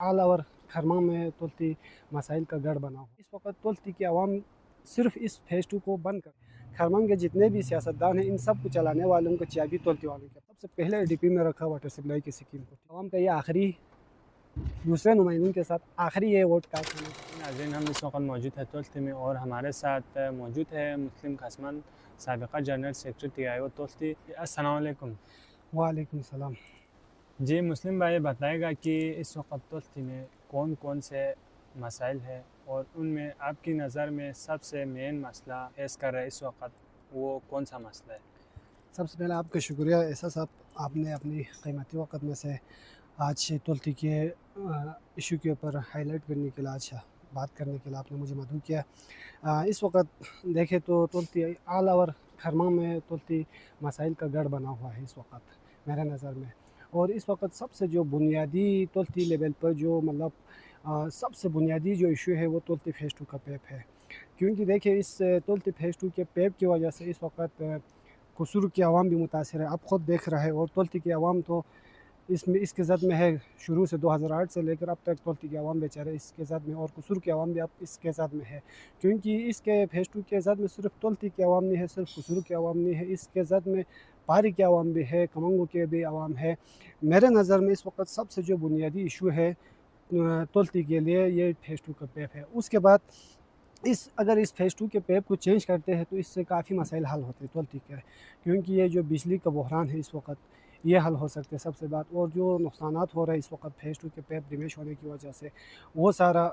All over खरमा में तुलती मसाइल का गढ़ बना हुआ। इस वक्त तुलती की आवाम सिर्फ इस फेज़ 2 को बंद कर, खरमंग के जितने भी सियासतदान हैं इन सब को चलाने वालों को चाबी तुलती वालों की सबसे पहले डीपी में रखा वाटर सप्लाई की स्कीम को। आवाम का ये आखिरी दूसरे नुमाइंदों के साथ आखिरी ये वोट कास्ट होने का। नाज़रीन, हम इस वक्त मौजूद है तुलती में और हमारे साथ मौजूद है मुस्लिम खसमन साबिक़ा जनरल सेक्रेटरी आयो तुलती। अस्सलाम वालेकुम। वालेकुम सलाम। जी मुस्लिम भाई बताएगा कि इस वक्त तुलती में कौन कौन से मसाइल है और उनमें आपकी नज़र में सबसे मेन मसला फेस कर रहा है इस वक्त, वो कौन सा मसला है? सबसे पहले आपका शुक्रिया एहसास साहब, आपने अपनी कीमती वक्त में से आज तुलती के इशू के ऊपर हाईलाइट करने के लिए, आज बात करने के लिए आपने मुझे मदऊ किया। इस वक्त देखें तो तुलती आल ओवर खरमा में तुलती मसाइल का गढ़ बना हुआ है इस वक्त मेरे नज़र में। और इस वक्त सबसे जो बुनियादी तुलती लेवल पर जो मतलब सबसे बुनियादी जो इशू है वो तुलती फेज़ 2 का पैप है। क्योंकि देखिए इस तुलती फेज़ 2 के पैप की वजह से इस वक्त कसूर की आवाम भी मुतासर है। आप ख़ुद देख रहे हैं और तुलती की आवाम तो इसके ज़द में है शुरू से 2008 से लेकर अब तक तुलती की आवाम बेचारे इसके ज़द में, और कसूर की आवाम भी अब इसके ज़द में है। क्योंकि इसके फेज़ 2 के ज़द में सिर्फ तुलती की आवाम नहीं है, सिर्फ कसूर की आवाम नहीं है, इसके ज़द में पारी की आवाम भी है, कमंगों के भी आवाम है। मेरे नज़र में इस वक्त सबसे जो बुनियादी इशू है तुलती के लिए ये फेज़ 2 का पैप है। उसके बाद अगर इस फेज़ 2 के पैप को चेंज करते हैं तो इससे काफ़ी मसाइल हल होते हैं तुलती के। क्योंकि ये जो बिजली का बहरान है इस वक्त ये हल हो सकते हैं सबसे बात, और जो नुकसानात हो रहे हैं इस वक्त फेज़ 2 के पैप डैमेज होने की वजह से वो सारा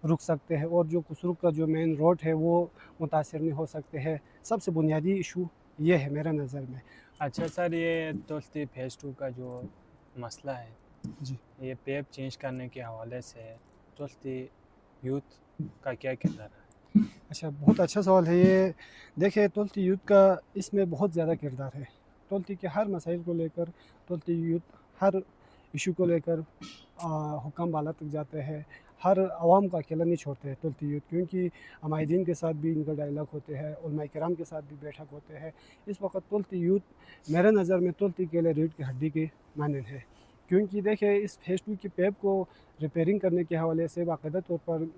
रुक सकते हैं, और जो कुसरुक का जो मेन रोड है वो मुतासर नहीं हो सकते हैं। सबसे बुनियादी इशू ये है मेरे नज़र में। अच्छा सर, ये तुलती फेज़ 2 का जो मसला है जी, ये पैप चेंज करने के हवाले से तुलती यूथ का क्या किरदार है? अच्छा, बहुत अच्छा सवाल है ये। देखिए तुलती यूथ का इसमें बहुत ज़्यादा किरदार है। तुलती के हर मसाइल को लेकर तुलती यूथ हर इशू को लेकर हुक्म वाला तक जाते हैं। हर आवाम को अकेला नहीं छोड़ते हैं तुलती यूथ, क्योंकि अमायदीन के साथ भी इनका डायलॉग होते हैं, उलमा किराम के साथ भी बैठक होते हैं। इस वक्त तुलती यूथ मेरे नज़र में तुलती के लिए रीढ़ की हड्डी की मानन है। क्योंकि देखिए इस फेज़ 2 की पैप को रिपेयरिंग करने के हवाले से बाकायदा तौर पर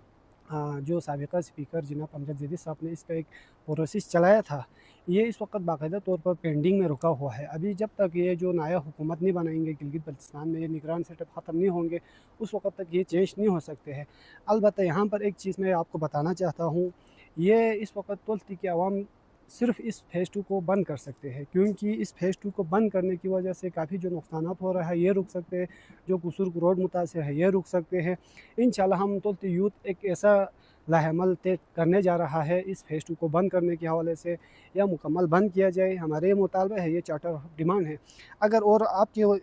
जो साबिक़ा स्पीकर जनाब अमजद ज़ैदी साहब ने इसका एक प्रोसेस चलाया था, ये इस वक्त बाकायदा तौर पर पेंडिंग में रुका हुआ है। अभी जब तक ये जो नया हुकूमत नहीं बनाएंगे गिलगित बल्तिस्तान में, ये निगरान सेटअप ख़त्म नहीं होंगे, उस वक्त तक ये चेंज नहीं हो सकते हैं। अलबत्ता यहाँ पर एक चीज़ मैं आपको बताना चाहता हूँ, ये इस वक्त तुलती की आवाम सिर्फ इस फेज़ 2 को बंद कर सकते हैं। क्योंकि इस फेज़ 2 को बंद करने की वजह से काफ़ी जो नुकसानात हो रहा है ये रुक सकते हैं, जो कुसूर रोड मुतासिर है ये रुक सकते हैं। इंशाल्लाह हम तुलती यूथ एक ऐसा लाहेमल तय करने जा रहा है इस फेज़ 2 को बंद करने के हवाले से, या मुकम्मल बंद किया जाए, हमारे ये मुतालबा है, ये चार्टर ऑफ डिमांड है। अगर और आपकी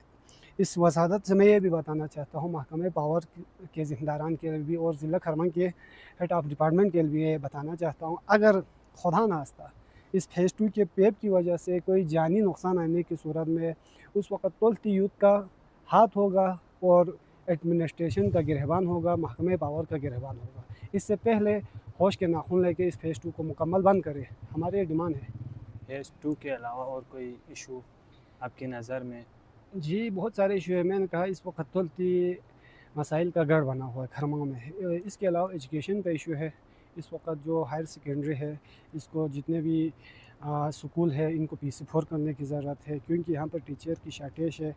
इस वसादत से मैं ये भी बताना चाहता हूँ महकमे पावर के ज़िम्मेदारान के लिए भी और ज़िला खरमंग के हेड ऑफ डिपार्टमेंट के लिए भी ये बताना चाहता हूँ, अगर खुदा नास्ता इस फेज़ 2 के पैप की वजह से कोई जानी नुकसान आने की सूरत में उस वक्त तुलती यूथ का हाथ होगा और एडमिनिस्ट्रेशन का गिरहबान होगा, महकमे पावर का गिरहबान होगा। इससे पहले होश के नाखून लेके इस फेज़ 2 को मुकम्मल बंद करें, हमारी ये डिमांड है। फेज़ 2 के अलावा और कोई इशू आपकी नज़र में? जी, बहुत सारे इशू हैं। मैंने कहा इस वक्त तुलती मसाइल का गढ़ बना हुआ है खरमांव में। इसके अलावा एजुकेशन का इशू है। इस वक्त जो हायर सेकेंडरी है, इसको जितने भी स्कूल है इनको PC4 करने की ज़रूरत है, क्योंकि यहाँ पर टीचर की शार्टेज है।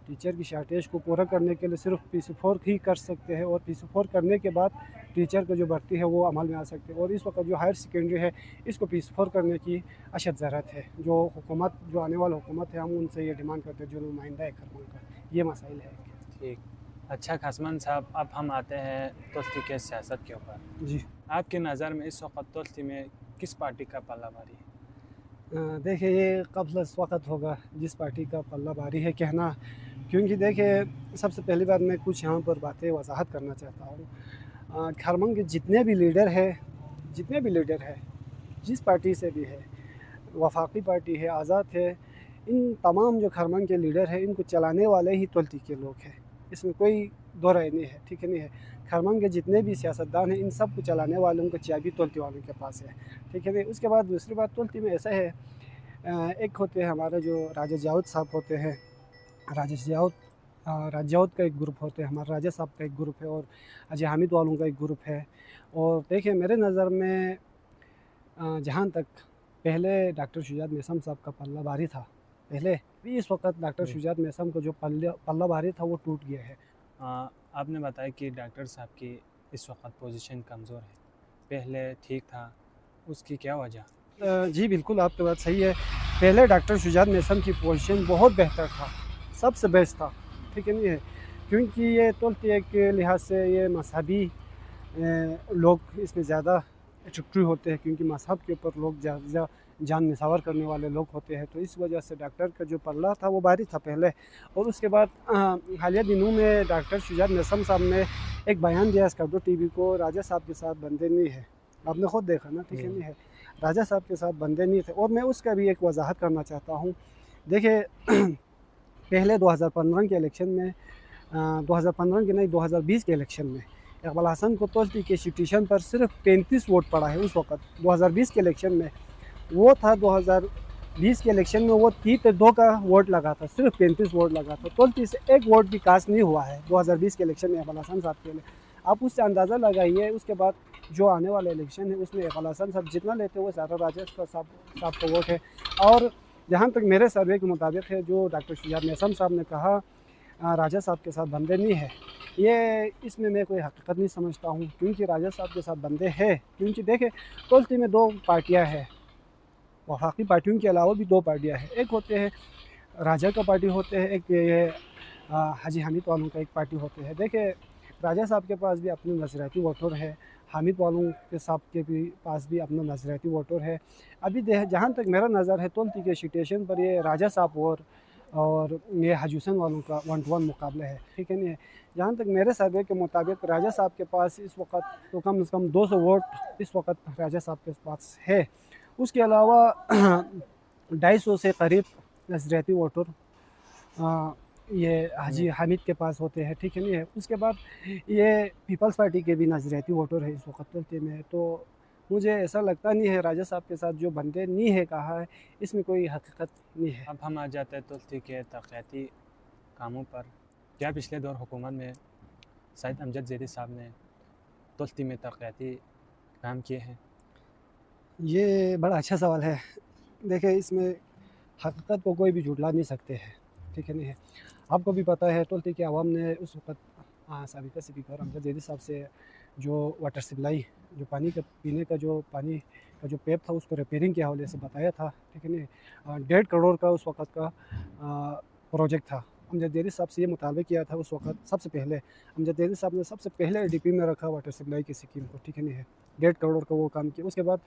टीचर की शार्टेज को पूरा करने के लिए सिर्फ PC4 ही कर सकते हैं, और PC4 करने के बाद टीचर की जो भर्ती है वो अमल में आ सकती है। और इस वक्त जो हायर सेकेंडरी है इसको PC4 करने की अशद ज़रूरत है। जो हुकूमत, जो आने वाला हुकूमत है, हम उनसे ये डिमांड करते हैं, जो नुमाइंदा है खरमांव का, ये मसाइल है। ठीक। अच्छा खसमन साहब, अब हम आते हैं तुलती के सियासत के ऊपर। जी, आपकी नज़र में इस वक्त तुलती में किस पार्टी का पल्ला भारी है? देखिए ये कब्ल इस वक्त होगा जिस पार्टी का पल्ला भारी है कहना। क्योंकि देखिए सबसे पहली बात मैं कुछ यहाँ पर बातें वजाहत करना चाहता हूँ। खरमंग के जितने भी लीडर है, जिस पार्टी से भी है, वफाकी पार्टी है, आज़ाद है, इन तमाम जो खरमंग के लीडर हैं इनको चलाने वाले ही तुलती के लोग हैं, इसमें कोई दो राय नहीं है, ठीक है नहीं है। खरमंग के जितने भी सियासतदान हैं इन सब को चलाने वालों को चाबी तुलती वालों के पास है, ठीक है नहीं। उसके बाद दूसरी बात तुलती में ऐसा है, एक होते हैं हमारे जो राजा जाऊद साहब होते हैं, राजेश जाऊद राजावत का एक ग्रुप होते हैं, हमारा राजा साहब का एक ग्रुप है और अजय हामिद वालों का एक ग्रुप है। और देखिए मेरे नज़र में जहाँ तक पहले डॉक्टर शुजात मैसम साहब का पल्ला भारी था, पहले भी इस वक्त डॉक्टर जी। शुजात मैसम का जो पल्ला भारी था वो टूट गया है। आपने बताया कि डॉक्टर साहब की इस वक्त पोजीशन कमज़ोर है, पहले ठीक था, उसकी क्या वजह? जी बिल्कुल आपकी बात सही है। पहले डॉक्टर शुजात मैसम की पोजीशन बहुत बेहतर था, सबसे बेस्ट था, ठीक है नहीं है, क्योंकि ये तुल्ती के लिहाज से ये मजहबी लोग इसमें ज़्यादा अट्रैक्टिव होते हैं, क्योंकि मजहब के ऊपर लोग ज़्यादा जान निसावर करने वाले लोग होते हैं। तो इस वजह से डॉक्टर का जो पल्ला था वो भारी था पहले। और उसके बाद हालिया दिनों में डॉक्टर शुजात मैसम साहब ने एक बयान दिया स्कर्दो टीवी को, राजा साहब के साथ बंदे नहीं है। आपने खुद देखा ना, ठीक है नहीं है, राजा साहब के साथ बंदे नहीं थे। और मैं उसका भी एक वजाहत करना चाहता हूँ। देखिए पहले 2015 के इलेक्शन में 2015 के नहीं 2020 के इलेक्शन में इकबाल हसन को तोल्ती के सिचुएशन पर सिर्फ 35 वोट पड़ा है उस वक्त। 2020 के इलेक्शन में वो था, 2020 के इलेक्शन में वो 3-2 का वोट लगा था, सिर्फ 35 वोट लगा था। तोल्ती से एक वोट भी कास्ट नहीं हुआ है 2020 के इलेक्शन में इकबाल हसन साहब के लिए। आप उससे अंदाज़ा लगाइए उसके बाद जो आने वाला इलेक्शन है उसमें इकबाल हसन साहब जितना लेते हैं वो ज़्यादा राजा साहब का वोट है। और जहाँ तक मेरे सर्वे के मुताबिक है, जो डॉक्टर शुजात मैसम साहब ने कहा राजा साहब के साथ बंदे नहीं है, ये इसमें मैं कोई हकीकत नहीं समझता हूँ, क्योंकि राजा साहब के साथ बंदे हैं। क्योंकि देखें तोल्ती में 2 पार्टियाँ हैं, वफाकी पार्टियों के अलावा भी 2 पार्टियाँ हैं। एक होते हैं राजा का पार्टी होते हैं, एक ये हाजी हामिद वालों का एक पार्टी होते हैं। देखिए राजा साहब के पास भी अपने नज़रियाती वोटर है, हामिद वालों के साहब के भी पास भी अपना नज़रियाती वोटर है। अभी जहाँ तक मेरा नज़र है तोल्ती के सिचुएशन पर ये राजा साहब और ये हाजी हुसैन वालों का 1 to 1 मुकाबला है, ठीक है नहीं है। जहाँ तक मेरे सर्वे के मुताबिक राजा साहब के पास इस वक्त तो कम से कम 200 वोट इस वक्त राजा साहब के पास है। उसके अलावा 250 से करीब नज़रियाती वोटर ये हाजी हामिद के पास होते हैं, ठीक है नहीं है। उसके बाद ये पीपल्स पार्टी के भी नज़रियाती वोटर है इस वक्त तोल्ती में। तो मुझे ऐसा लगता नहीं है राजा साहब के साथ जो बंदे नहीं है कहा है, इसमें कोई हकीकत नहीं है। अब हम आ जाते हैं तुल्ती के तरक्याती कामों पर। क्या पिछले दौर हुकूमत में सैयद अमजद ज़ैदी साहब ने तुल्ती में तरक्याती काम किए हैं? ये बड़ा अच्छा सवाल है। देखिए इसमें हकीकत को कोई भी झुठला नहीं सकते हैं, ठीक है नहीं है। आपको भी पता है तोल्ती के अवाम ने उस वक्त साबिका स्पीकर अमजद ज़ैदी साहब से जो वाटर सप्लाई, जो पानी का पीने का जो पानी का जो पाइप था उसको रिपेयरिंग के हवाले से बताया था, ठीक है नहीं। 1.5 करोड़ का उस वक्त का प्रोजेक्ट था। अमजद ज़ैदी साहब से ये मुतालबा किया था उस वक्त। सबसे पहले अमजद ज़ैदी साहब ने सबसे पहले ADP में रखा वाटर सप्लाई की स्कीम को, ठीक है नहीं है। 1.5 करोड़ का वो काम किया। उसके बाद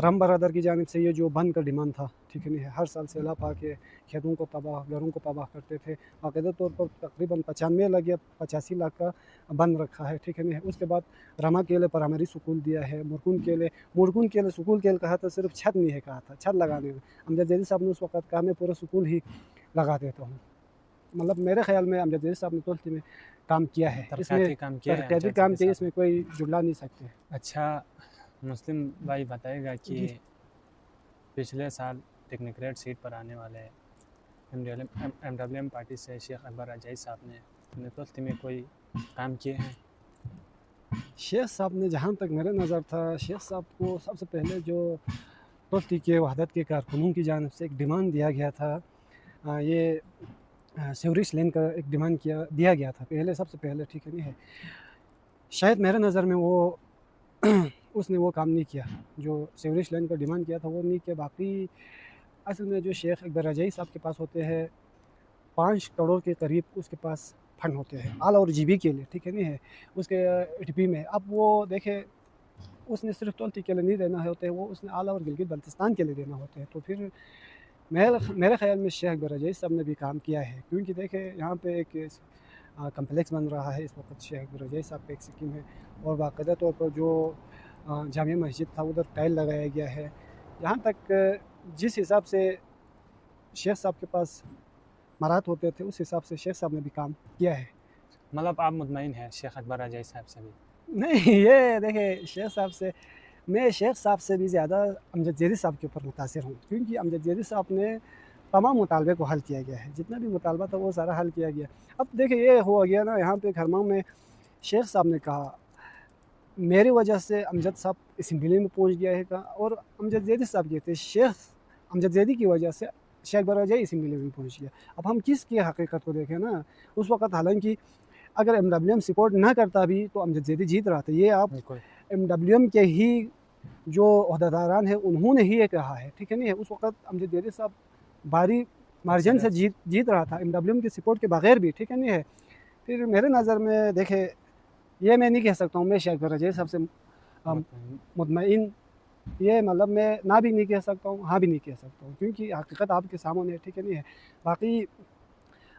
रम बरादर की जानिब से ये जो बंद का डिमांड था, ठीक है नहीं है, हर साल सैलाब आके खेतों को तबाह, घरों को तबाह करते थे। बाकायदा तौर पर तकरीबन 95 लाख या 85 लाख का बंद रखा है, ठीक है नहीं है। उसके बाद रमा केले प्राइमरी स्कूल दिया है, मुरकुन केले स्कूल केले कहा था, सिर्फ छत नहीं है कहा था, छत लगाने में अमजद ज़ैदी साहब ने उस वक्त कहा मैं पूरा स्कूल ही लगा देता हूँ। मतलब मेरे ख्याल में अमजद ज़ैदी साहब ने तोल्ती में काम किया है, इसमें काम किया है तरक्याती अमजद काम ज़ैदी किया, साहब इसमें कोई जुड़ला नहीं सकते। अच्छा, मुस्लिम भाई बताएगा कि जी। पिछले साल टेक्नोक्रेट सीट पर आने वाले MWM पार्टी से शेख अकबर रजाई साहब ने तुल्ती में कोई काम किए हैं? शेख साहब ने जहाँ तक मेरा नज़र था, शेख साहब को सबसे पहले जो तोल्ती के वहदत के कारकुनों की जानिब से एक डिमांड दिया गया था, ये सीवरेज लाइन का एक डिमांड दिया गया था पहले, सबसे पहले, ठीक है नहीं है। शायद मेरे नज़र में वो उसने वो काम नहीं किया, जो सीवरेज लाइन का डिमांड किया था वो नहीं किया। बाकी असल में जो शेख अकबर रजाई साहब के पास होते हैं 5 करोड़ के करीब उसके पास फंड होते हैं आला और GB के लिए, ठीक है नहीं है, उसके ADP में। अब वो देखें उसने सिर्फ तोल्ती के लिए नहीं देना होते, वो उसने आला और गिलगित बल्तिस्तान के लिए देना होते हैं। तो फिर मेरे ख्याल में शेख अकबर रजाई साहब ने भी काम किया है, क्योंकि देखें यहाँ पे एक कम्प्लेक्स बन रहा है इस वक्त शेख अकबर रजाई साहब का एक स्कीम है। और बाकायदा तौर पर जो जामिया मस्जिद था उधर टाइल लगाया गया है। यहाँ तक जिस हिसाब से शेख साहब के पास मराहत होते थे उस हिसाब से शेख साहब ने भी काम किया है। मतलब आप मुतमईन हैं शेख अकबर रजाई साहब से भी? नहीं, ये देखिए शेख साहब से मैं शेख साहब से भी ज़्यादा अमजद ज़ैदी साहब के ऊपर मुतासिर हूँ, क्योंकि अमजद ज़ैदी साहब ने तमाम मुतालबे को हल किया गया है, जितना भी मुतालबा था वो सारा हल किया गया। अब देखिए ये हो गया ना, यहाँ पे खरमां में शेख साहब ने कहा मेरी वजह से अमजद साहब असम्बली में पहुँच गया है, कहा और अमजद ज़ैदी साहब कहते शेख अमजद ज़ैदी की वजह से शेख बराजाई असम्बली में पहुँच गया। अब हम किसकी हकीकत को देखें ना, उस वक़्त हालांकि अगर MWM सपोर्ट ना करता भी तो अमजद ज़ैदी जीत रहा था। ये आप बिल्कुल MWM के ही जो ओहदेदारान हैं उन्होंने ही ये कहा है, ठीक है नहीं है। उस वक़्त अमजद ज़ैदी साहब भारी मार्जिन से जीत रहा था MWM के सपोर्ट के बगैर भी, ठीक है नहीं है। फिर मेरे नज़र में देखे ये मैं नहीं कह सकता हूँ मैं शेख बराजाई साहब से मुतमईन, ये मतलब मैं ना भी नहीं कह सकता हूँ, हाँ भी नहीं कह सकता हूँ, क्योंकि हकीकत आपके सामने है, ठीक है नहीं है। बाकी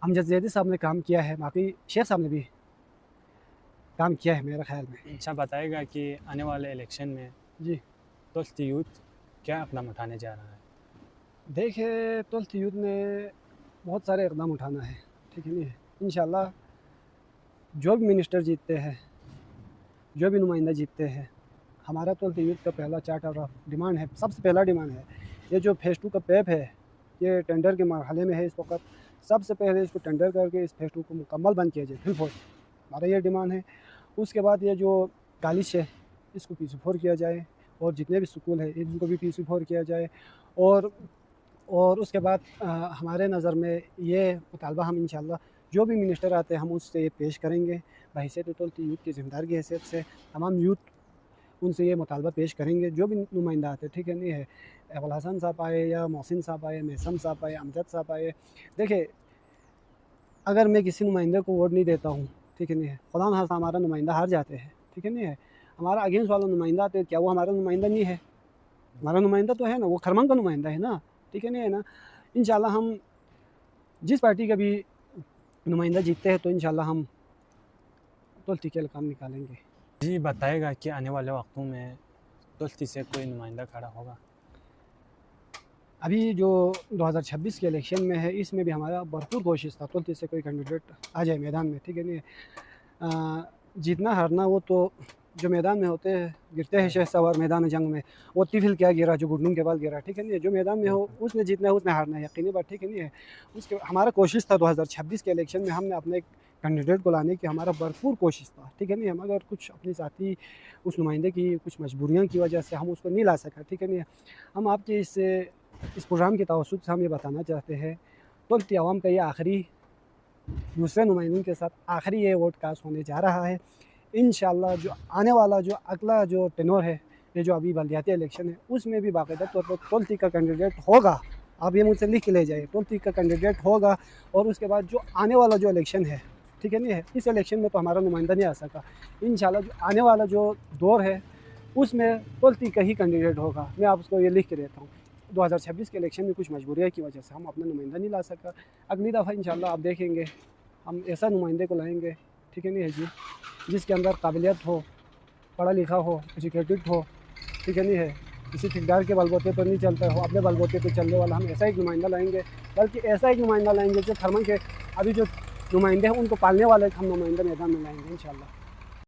अमजद ज़ैदी साहब ने काम किया है, बाकी शेख साहब ने भी काम किया है मेरे ख्याल में। अच्छा बताएगा कि आने वाले इलेक्शन में जी तुल्ती यूथ क्या इक़दाम उठाने जा रहा है? देखिए तुल्ती यूथ ने बहुत सारे इक़दाम उठाना है, ठीक है नहीं है। इंशाल्लाह जो भी मिनिस्टर जीतते हैं, जो भी नुमाइंदा जीतते हैं, हमारा तुल्ती यूथ का पहला चार्टर ऑफ डिमांड है, सबसे पहला डिमांड है ये जो फेज़ 2 का पैप है, ये टेंडर के मरहले में है इस वक्त। सबसे पहले इसको टेंडर करके इस फेज़ 2 को मुकम्मल बंद किया जाए फिल फौज, हमारा ये डिमांड है। उसके बाद ये जो कॉलेज है इसको PC4 किया जाए, और जितने भी स्कूल है इनको भी PC4 किया जाए। और उसके बाद हमारे नज़र में ये मुतालबा हम इंशाल्लाह जो भी मिनिस्टर आते हैं हम उससे ये पेश करेंगे, बहैसियत तुल्ती यूथ की ज़िम्मेदार की हैसियत से तमाम यूथ उनसे ये मुतालबा पेश करेंगे, जो भी नुमाइंदा आते, ठीक है नहीं है। अबुल हसन साहब आए या मोहसिन साहब आए, मैसम साहब आए, अमजद साहब आए। देखिए अगर मैं किसी नुमाइंदे को वोट नहीं देता हूँ, ठीक है नहीं है, खुदा न खास्ता हमारा नुमाइंदा हार जाते हैं, ठीक है नहीं है, हमारा अगेंस्ट वाला नुमाइंदा आते, क्या वो हमारा नुमाइंदा नहीं है? हमारा नुमाइंदा तो है ना, वो खरमंग का नुमाइंदा है ना, ठीक है नहीं है ना। इंशाल्लाह हम जिस पार्टी का भी नुमाइंदा जीतते हैं तो इंशाल्लाह हम तुल्ती के काम निकालेंगे। जी बताएगा कि आने वाले वक्तों में तुल्ती से कोई नुमाइंदा खड़ा होगा? अभी जो 2026 के इलेक्शन में है इसमें भी हमारा भरपूर कोशिश था तुल्ती से कोई कैंडिडेट आ जाए मैदान में, ठीक है नहीं। जीतना हारना वो तो जो मैदान में होते हैं, गिरते हैं शेख सवार मैदान जंग में, वो तिफिल क्या गिरा जो घुटनों के बल गिरा, ठीक है नहीं है। जो मैदान में हो उसने जीतना है, उसने हारना है, यकीनी बात, ठीक है नहीं है। उसके हमारा कोशिश था 2026 के इलेक्शन में हमने अपने एक कैंडिडेट को लाने की हमारा भरपूर कोशिश था, ठीक है नहीं। हम अगर कुछ अपनी ज़ाती उस नुमाइंदे की कुछ मजबूरियाँ की वजह से हम उसको नहीं ला सका, ठीक है नहीं है। हम आपके इस प्रोग्राम के तवस्सुत से हम ये बताना चाहते हैं तुल्ती अवाम का ये आखिरी दूसरे नुमाइंदों के साथ आखिरी ये वोट कास्ट होने जा रहा है। इंशाल्लाह जो आने वाला जो अगला जो टेनोर है, ये जो अभी बल्दियाती इलेक्शन है उसमें भी बाकायदा तौर पर तुल्ती का कैंडिडेट होगा। आप ये मुझसे लिख के ले जाइए, तुल्ती का कैंडिडेट होगा। और उसके बाद जो आने वाला जो इलेक्शन है, ठीक है नहीं है, इस इलेक्शन में तो हमारा नुमाइंदा नहीं आ सका, इंशाल्लाह जो आने वाला जो दौर है उसमें तुल्ती का ही कैंडिडेट होगा। मैं आपको ये लिख के देता हूँ। 2026 के इलेक्शन में कुछ मजबूरियाँ की वजह से हम अपना नुमाइंदा नहीं ला सका। अगली दफ़ा इंशाल्लाह आप देखेंगे हम ऐसा नुमाइंदे को लाएंगे, ठीक है नहीं है जी, जिसके अंदर काबिलियत हो, पढ़ा लिखा हो, एजुकेटेड हो, ठीक है नहीं है, किसी ठेकेदार के बलबूते पर नहीं चलता हो, अपने बलबूते पर चलने वाला हम ऐसा एक नुमाइंदा लाएंगे। बल्कि ऐसा एक नुमाइंदा लाएंगे जो खरमंग के अभी जो नुमाइंदे हैं उनको पालने वाले हम नुमाइंदा मैदान में लाएंगे इंशाल्लाह।